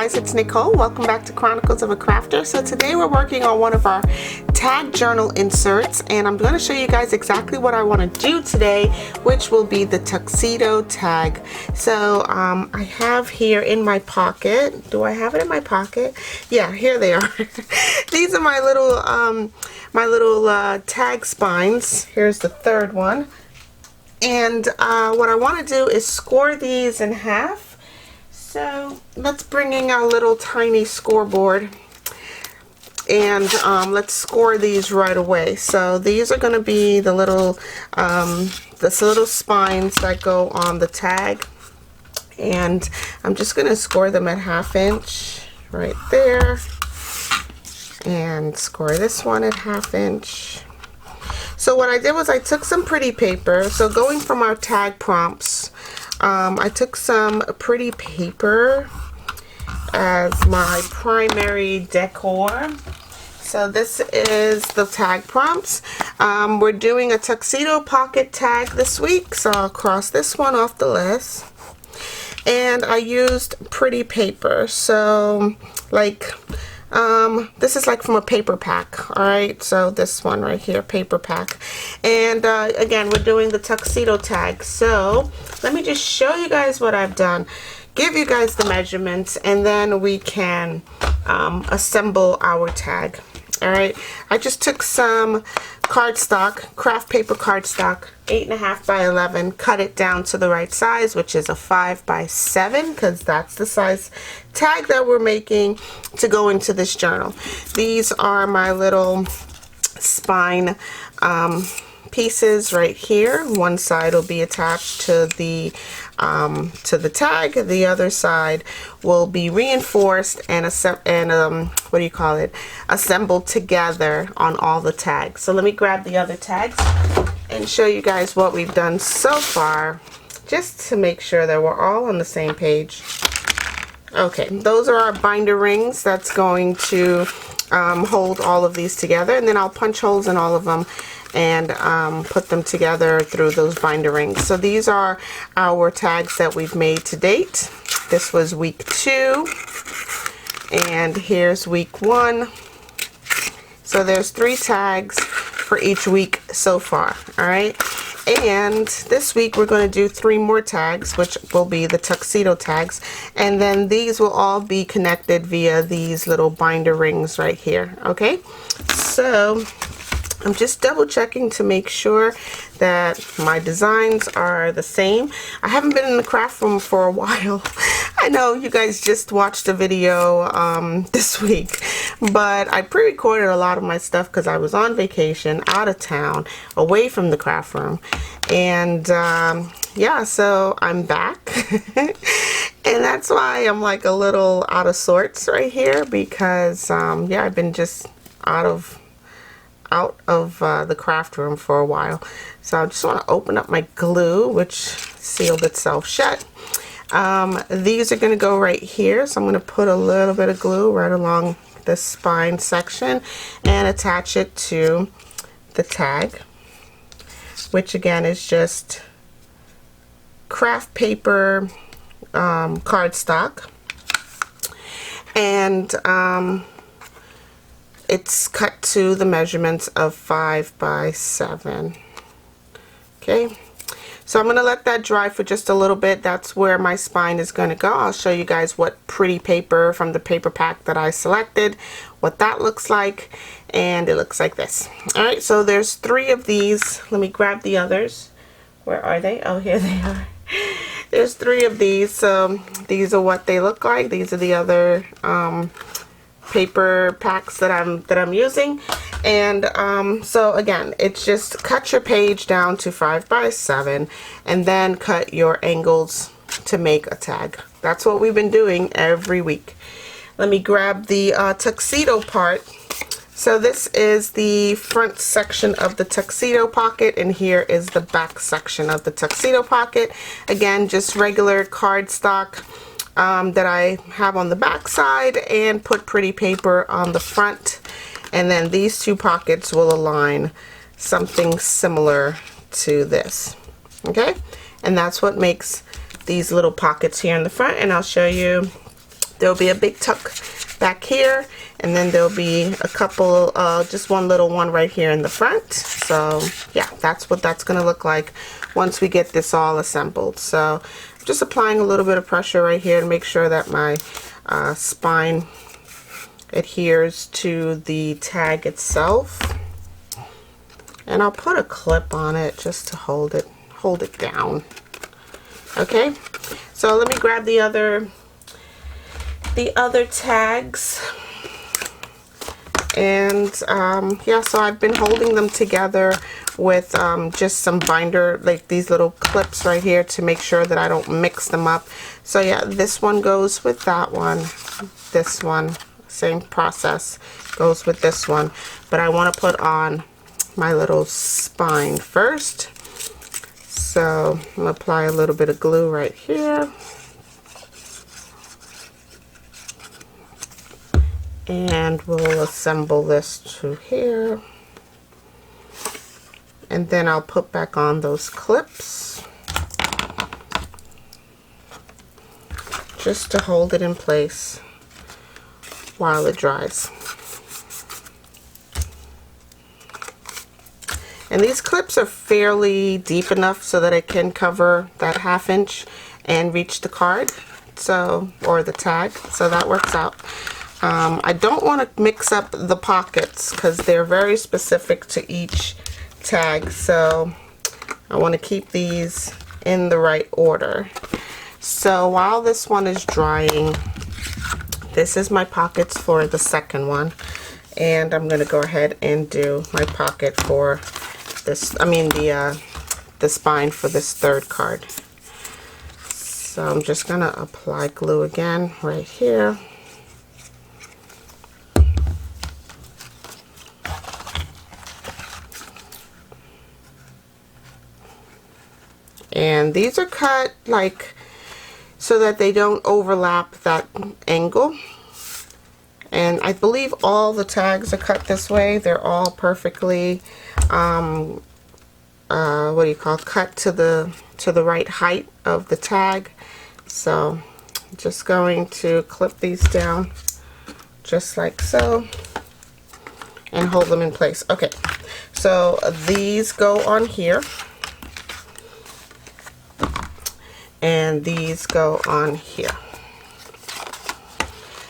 guys, it's Nicole. Welcome back to Chronicles of a Crafter. So today we're working on one of our tag journal inserts, and I'm going to show you guys exactly what I want to do today, which will be the tuxedo tag. So I have here in my pocket, do I have it in my pocket? Yeah, here they are. These are my little tag spines. Here's the third one. And what I want to do is score these in half. So let's bring in our little tiny scoreboard and let's score these right away. So these are going to be the little spines that go on the tag, and I'm just going to score them at 1/2 inch right there, and score this one at 1/2 inch. So what I did was I took some pretty paper. So going from our tag prompts, I took some pretty paper as my primary decor. So this is the tag prompts. We're doing a tuxedo pocket tag this week, so I'll cross this one off the list. And I used pretty paper, so like this is like from a paper pack. All right, so this one right here, paper pack. And again, we're doing the tuxedo tag. So let me just show you guys what I've done, give you guys the measurements, and then we can assemble our tag. All right, I just took some cardstock, craft paper cardstock, 8.5 by 11, cut it down to the right size, which is a 5 by 7, because that's the size tag that we're making to go into this journal. These are my little spine pieces right here. One side will be attached to the tag. The other side will be reinforced and assembled together on all the tags. So let me grab the other tags and show you guys what we've done so far, just to make sure that we're all on the same page. Okay, those are our binder rings that's going to hold all of these together, and then I'll punch holes in all of them and put them together through those binder rings. So these are our tags that we've made to date. This was week 2, and here's week 1. So there's 3 tags for each week so far. All right, and this week we're going to do 3 more tags, which will be the tuxedo tags, and then these will all be connected via these little binder rings right here. Okay, so I'm just double checking to make sure that my designs are the same. I haven't been in the craft room for a while. I know you guys just watched a video this week, but I pre-recorded a lot of my stuff because I was on vacation, out of town, away from the craft room. And yeah, so I'm back. And that's why I'm like a little out of sorts right here, because yeah, I've been just out of the craft room for a while. So I just want to open up my glue, which sealed itself shut. These are going to go right here, so I'm going to put a little bit of glue right along the spine section and attach it to the tag, which again is just craft paper cardstock, and it's cut to the measurements of 5 by 7. Okay, so I'm going to let that dry for just a little bit. That's where my spine is going to go. I'll show you guys what pretty paper from the paper pack that I selected, what that looks like, and it looks like this. All right, so there's 3 of these. Let me grab the others. Where are they? Oh, here they are. There's 3 of these. So these are what they look like. These are the other paper packs that I'm using. And so again, it's just cut your page down to 5 by 7 and then cut your angles to make a tag. That's what we've been doing every week. Let me grab the tuxedo part. So this is the front section of the tuxedo pocket, and here is the back section of the tuxedo pocket. Again, just regular cardstock that I have on the back side, and put pretty paper on the front, and then these 2 pockets will align something similar to this. Okay, and that's what makes these little pockets here in the front, and I'll show you there'll be a big tuck back here, and then there'll be a couple, just one little one right here in the front. So yeah, that's what that's gonna look like once we get this all assembled. So I'm just applying a little bit of pressure right here to make sure that my spine adheres to the tag itself. And I'll put a clip on it just to hold it down. Okay, so let me grab the other tags. And yeah, so I've been holding them together with just some binder, like these little clips right here, to make sure that I don't mix them up. So yeah, this one goes with that one. This one, same process, goes with this one. But I want to put on my little spine first. So I'm going to apply a little bit of glue right here. And we'll assemble this to here. And then I'll put back on those clips just to hold it in place while it dries. And these clips are fairly deep enough so that it can cover that 1/2 inch and reach the card, so, or the tag, so that works out. I don't want to mix up the pockets because they're very specific to each tag, so I want to keep these in the right order. So while this one is drying, this is my pockets for the second one, and I'm going to go ahead and do my pocket for this, I mean the spine for this third card. So I'm just going to apply glue again right here. And these are cut like so that they don't overlap that angle. And I believe all the tags are cut this way. They're all perfectly what do you call, cut to the right height of the tag. So I'm just going to clip these down just like so and hold them in place. Okay, so these go on here. And these go on here.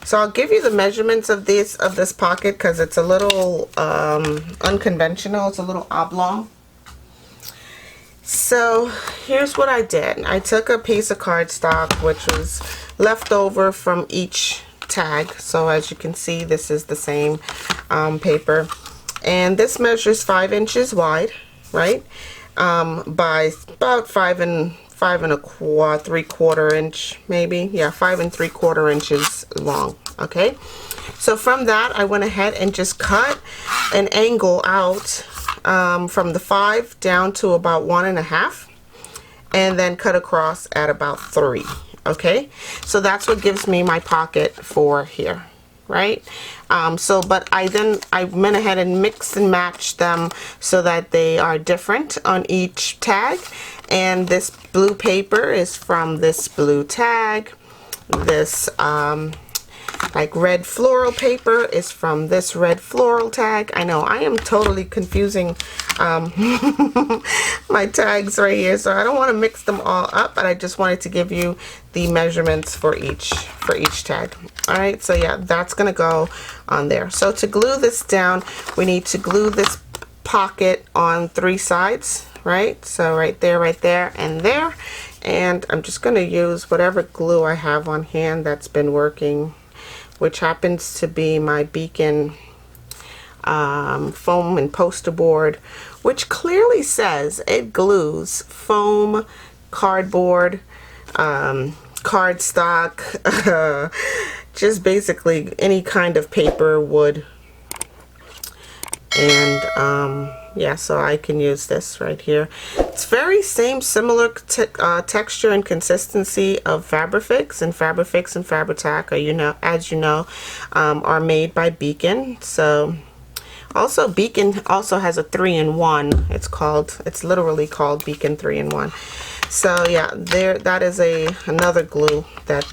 So I'll give you the measurements of this pocket because it's a little unconventional. It's a little oblong. So here's what I did. I took a piece of cardstock which was left over from each tag. So as you can see, this is the same paper, and this measures 5 inches wide, right? By about 5 3/4 inch, maybe. Yeah, 5 3/4 inches long. Okay, so from that I went ahead and just cut an angle out from the 5 down to about 1.5, and then cut across at about 3. Okay, so that's what gives me my pocket for here, right? But I went ahead and mixed and matched them so that they are different on each tag. And this blue paper is from this blue tag. This like red floral paper is from this red floral tag. I know I am totally confusing my tags right here, so I don't want to mix them all up, but I just wanted to give you the measurements for each tag. All right, so yeah, that's gonna go on there. So to glue this down, we need to glue this pocket on 3 sides, right? So right there, and there. And I'm just going to use whatever glue I have on hand that's been working, which happens to be my Beacon foam and poster board, which clearly says it glues foam, cardboard, cardstock, just basically any kind of paper, wood. And yeah, so I can use this right here. It's very similar texture and consistency of Fabrifix, and Fabrifix and Fabri-Tac are, as you know, are made by Beacon. So also Beacon also has a 3-in-1. It's literally called Beacon 3-in-1. So yeah, that is another glue that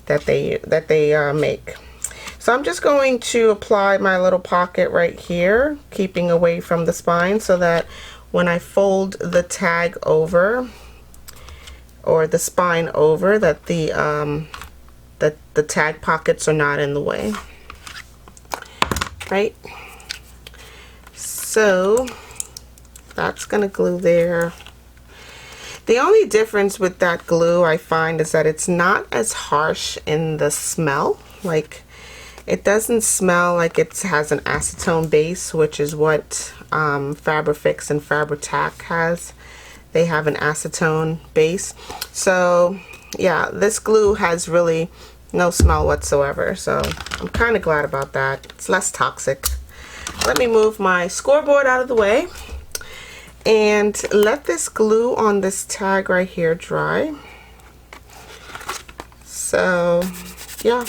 that they make. So I'm just going to apply my little pocket right here, keeping away from the spine, so that when I fold the tag over, or the spine over, that the tag pockets are not in the way. Right? So that's gonna glue there. The only difference with that glue I find is that it's not as harsh in the smell. Like, it doesn't smell like it has an acetone base, which is what Fabrifix and Fabri-Tac has. They have an acetone base. So yeah, this glue has really no smell whatsoever. So I'm kind of glad about that. It's less toxic. Let me move my scoreboard out of the way and let this glue on this tag right here dry. So yeah.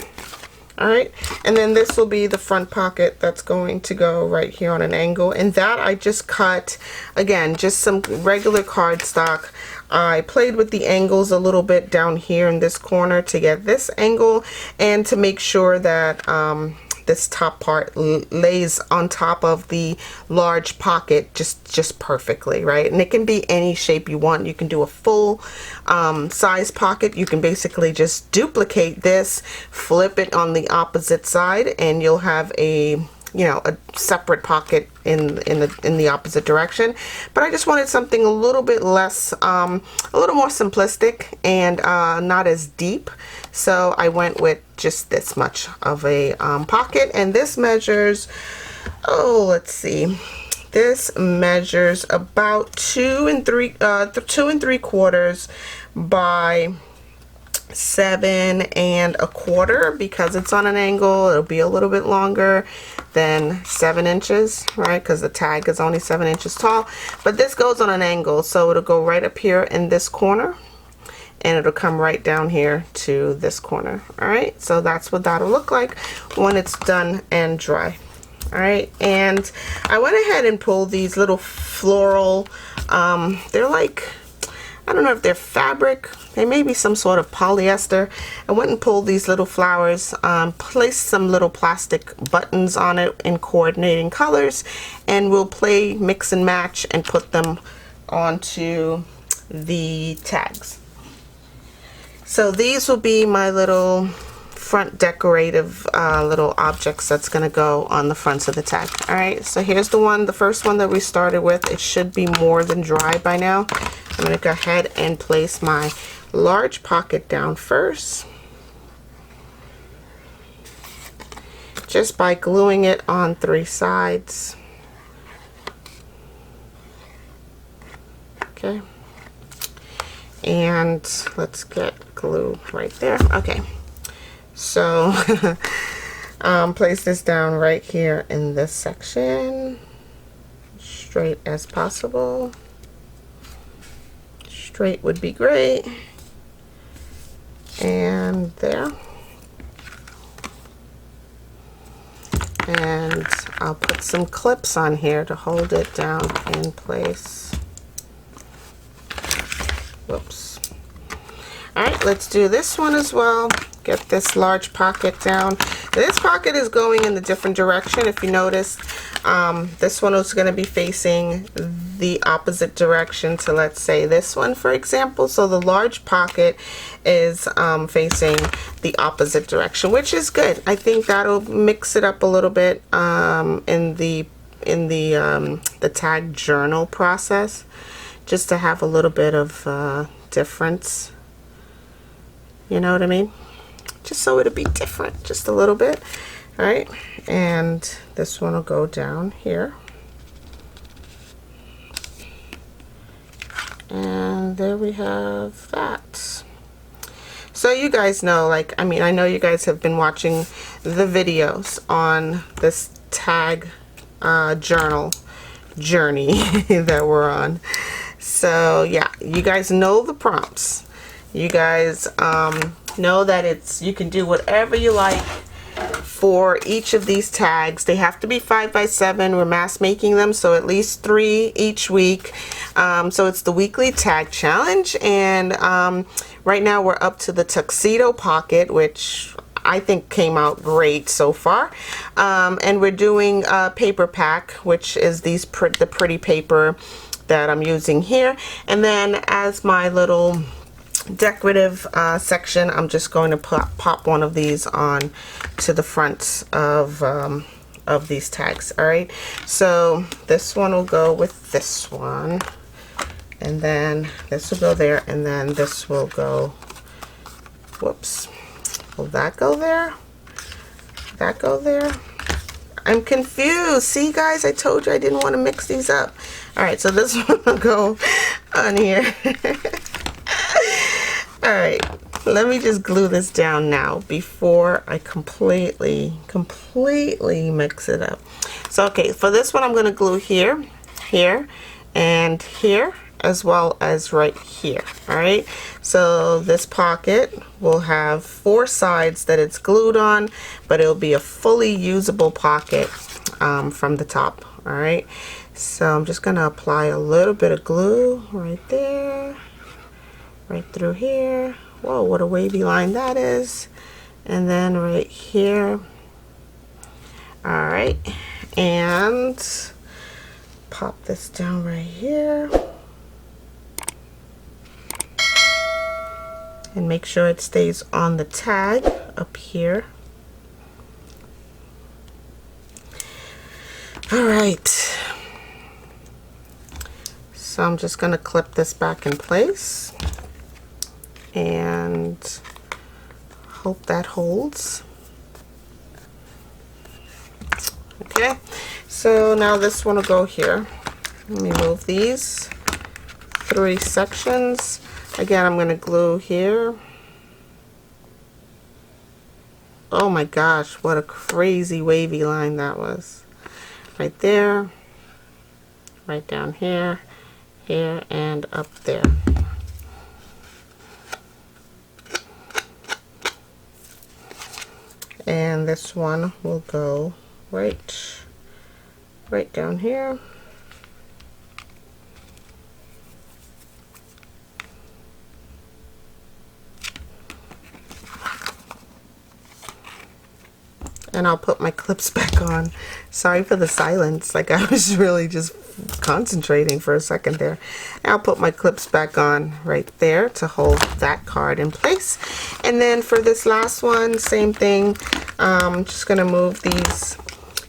All right, and then this will be the front pocket that's going to go right here on an angle, and that I just cut, again, just some regular cardstock. I played with the angles a little bit down here in this corner to get this angle, and to make sure that this top part lays on top of the large pocket just perfectly, right? And it can be any shape you want. You can do a full size pocket. You can basically just duplicate this, flip it on the opposite side, and you'll have a a separate pocket in the opposite direction. But I just wanted something a little bit less, a little more simplistic and not as deep. So I went with just this much of a pocket, and this measures, oh, let's see, this measures about 2 3/4 by 7 1/4. Because it's on an angle, it'll be a little bit longer than 7 inches, right? Because the tag is only 7 inches tall, but this goes on an angle, so it'll go right up here in this corner, and it'll come right down here to this corner. All right, so that's what that'll look like when it's done and dry. All right, and I went ahead and pulled these little floral, they're like, I don't know if they're fabric, they may be some sort of polyester. I went and pulled these little flowers, placed some little plastic buttons on it in coordinating colors, and we'll play mix and match and put them onto the tags. So these will be my little front decorative little objects that's going to go on the fronts of the tag. All right, so here's the first one that we started with. It should be more than dry by now. I'm going to go ahead and place my large pocket down first, just by gluing it on 3 sides. Okay, and let's get glue right there. Okay, so place this down right here in this section, straight as possible. Straight would be great. And there. And I'll put some clips on here to hold it down in place. Whoops. All right, let's do this one as well. Get this large pocket down. This pocket is going in the different direction. If you notice, this one is going to be facing the opposite direction to, let's say, this one, for example. So the large pocket is facing the opposite direction, which is good. I think that'll mix it up a little bit in the tag journal process, just to have a little bit of difference. You know what I mean? Just so it'll be different, just a little bit. All right, and this one will go down here. And there we have that. So you guys know, like, I mean, I know you guys have been watching the videos on this tag journal journey that we're on. So yeah, you guys know the prompts. You guys know that you can do whatever you like for each of these tags. They have to be 5 by 7. We're mass making them, so at least 3 each week. So it's the weekly tag challenge, and Right now we're up to the tuxedo pocket, which I think came out great so far. And we're doing paper pack, which is the pretty paper that I'm using here. And then as my little decorative section, I'm just going to pop one of these on to the front of these tags. All right, so this one will go with this one, and then this will go there, and then this will go, whoops, will that go there? That go there? I'm confused. See guys, I told you I didn't want to mix these up. All right, so this one will go on here. All right, let me just glue this down now before I completely mix it up. So okay, for this one I'm going to glue here, here, and here, as well as right here. All right, so this pocket will have 4 sides that it's glued on, but it'll be a fully usable pocket from the top. All right, so I'm just going to apply a little bit of glue right there, right through here. Whoa, what a wavy line that is. And then right here. All right, and pop this down right here. And make sure it stays on the tag up here. All right. So I'm just going to clip this back in place and hope that holds. Okay, so now this one will go here. Let me move these 3 sections. Again, I'm going to glue here. Oh my gosh, what a crazy wavy line that was. Right there, right down here, here, and up there. And this one will go right down here. And I'll put my clips back on. Sorry for the silence, like I was really just concentrating for a second there. I'll put my clips back on right there to hold that card in place. And then for this last one, same thing. I'm just going to move these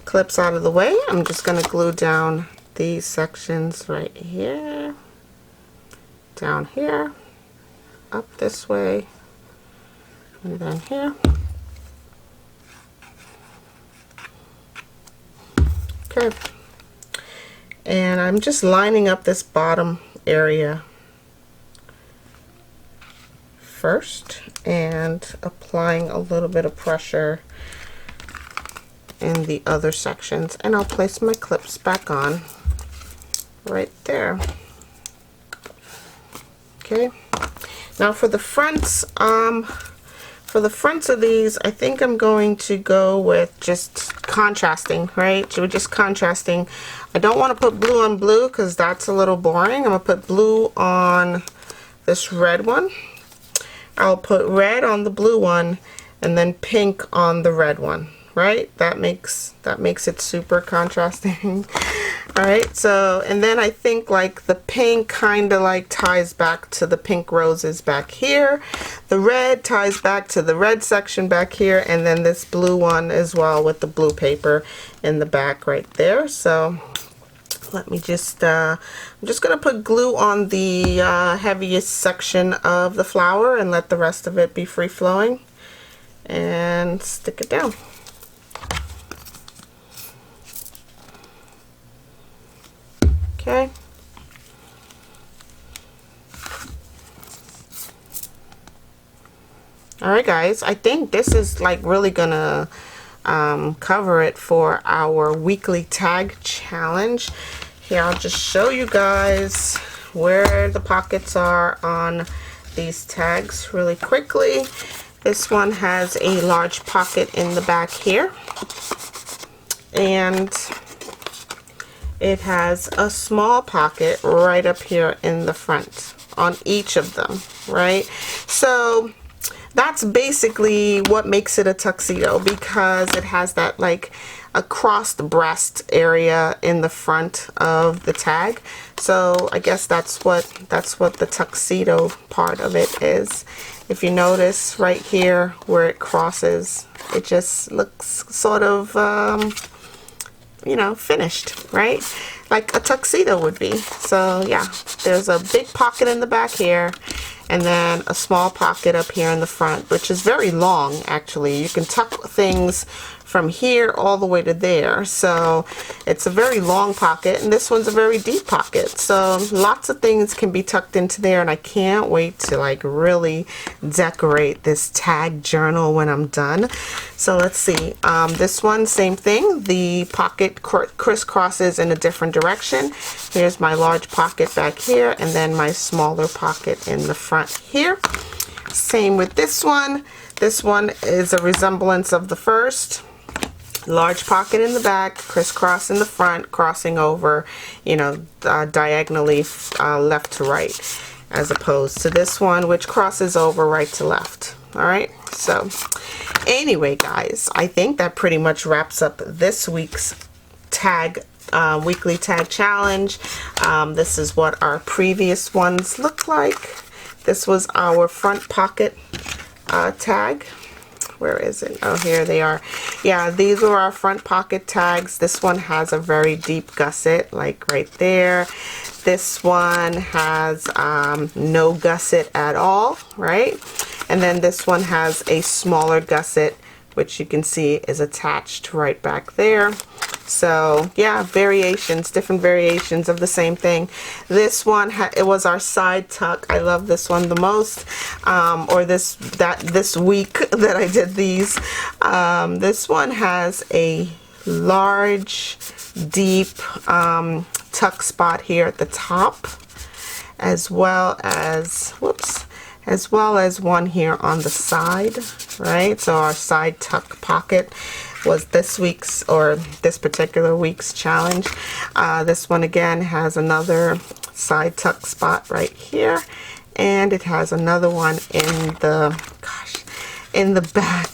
clips out of the way. I'm just going to glue down these sections right here, down here, up this way, and then here. Okay, and I'm just lining up this bottom area first and applying a little bit of pressure in the other sections, and I'll place my clips back on right there. Okay, now for the fronts, of these, I think I'm going to go with just contrasting, right? So we're just contrasting. I don't want to put blue on blue because that's a little boring. I'm going to put blue on this red one. I'll put red on the blue one and then pink on the red one, right? That makes it super contrasting. All right, so, and then I think like the pink kind of like ties back to the pink roses back here. The red ties back to the red section back here, and then this blue one as well with the blue paper in the back right there. So let me just, I'm just going to put glue on the heaviest section of the flower and let the rest of it be free flowing and stick it down. Okay. Alright guys, I think this is like really gonna cover it for our weekly tag challenge. Here, I'll just show you guys where the pockets are on these tags really quickly. This one has a large pocket in the back here, and it has a small pocket right up here in the front on each of them, right? So that's basically what makes it a tuxedo, because it has that like across the breast area in the front of the tag. So I guess that's what the tuxedo part of it is. If you notice right here where it crosses, it just looks sort of you know, finished, right? Like a tuxedo would be. So yeah, there's a big pocket in the back here, and then a small pocket up here in the front, which is very long actually. You can tuck things from here all the way to there. So it's a very long pocket, and this one's a very deep pocket. So lots of things can be tucked into there, and I can't wait to like really decorate this tag journal when I'm done. So let's see. This one, same thing. The pocket crisscrosses in a different direction. Here's my large pocket back here, and then my smaller pocket in the front here. Same with this one. This one is a resemblance of the first. Large pocket in the back, crisscross in the front, crossing over, you know, diagonally left to right, as opposed to this one, which crosses over right to left. All right, so anyway, guys, I think that pretty much wraps up this week's tag weekly tag challenge. This is what our previous ones look like. This was our front pocket tag. Where is it? Oh, here they are. Yeah, these are our front pocket tags. This one has a very deep gusset, like right there. This one has no gusset at all, right? And then this one has a smaller gusset, which you can see is attached right back there. So yeah, variations, different variations of the same thing. This one, it was our side tuck. I love this one the most, or this week that I did these. This one has a large, deep tuck spot here at the top, as well as, whoops, as well as one here on the side, right? So our side tuck pocket was this week's, or this particular week's challenge. This one again has another side tuck spot right here, and it has another one in the, in the back.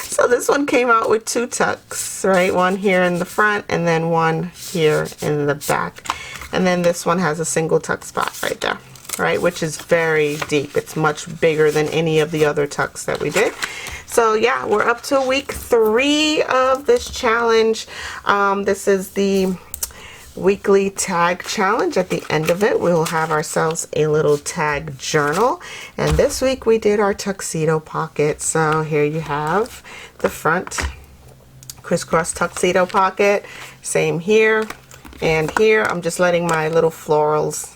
So this one came out with two tucks, right? One here in the front, and then one here in the back. And then this one has a single tuck spot right there, right? Which is very deep. It's much bigger than any of the other tucks that we did. So yeah, we're up to week 3 of this challenge. This is the weekly tag challenge. At the end of it, we will have ourselves a little tag journal. And this week we did our tuxedo pocket. So here you have the front crisscross tuxedo pocket. Same here. And here I'm just letting my little florals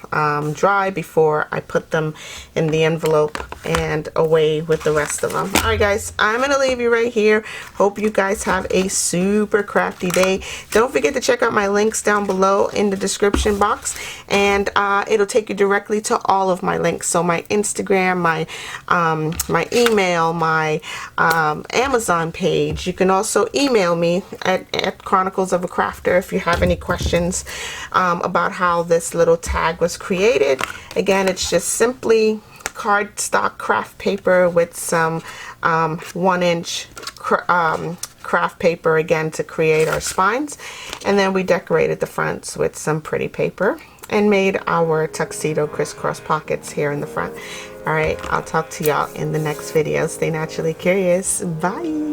dry before I put them in the envelope and away with the rest of them. Alright guys, I'm going to leave you right here. Hope you guys have a super crafty day. Don't forget to check out my links down below in the description box, and it'll take you directly to all of my links. So my Instagram, my email, my Amazon page. You can also email me at Chronicles of a Crafter if you have any questions about how this little tag was created. Again, it's just simply cardstock craft paper with some 1-inch craft paper again to create our spines, and then we decorated the fronts with some pretty paper and made our tuxedo crisscross pockets here in the front. All right, I'll talk to y'all in the next video. Stay naturally curious. Bye.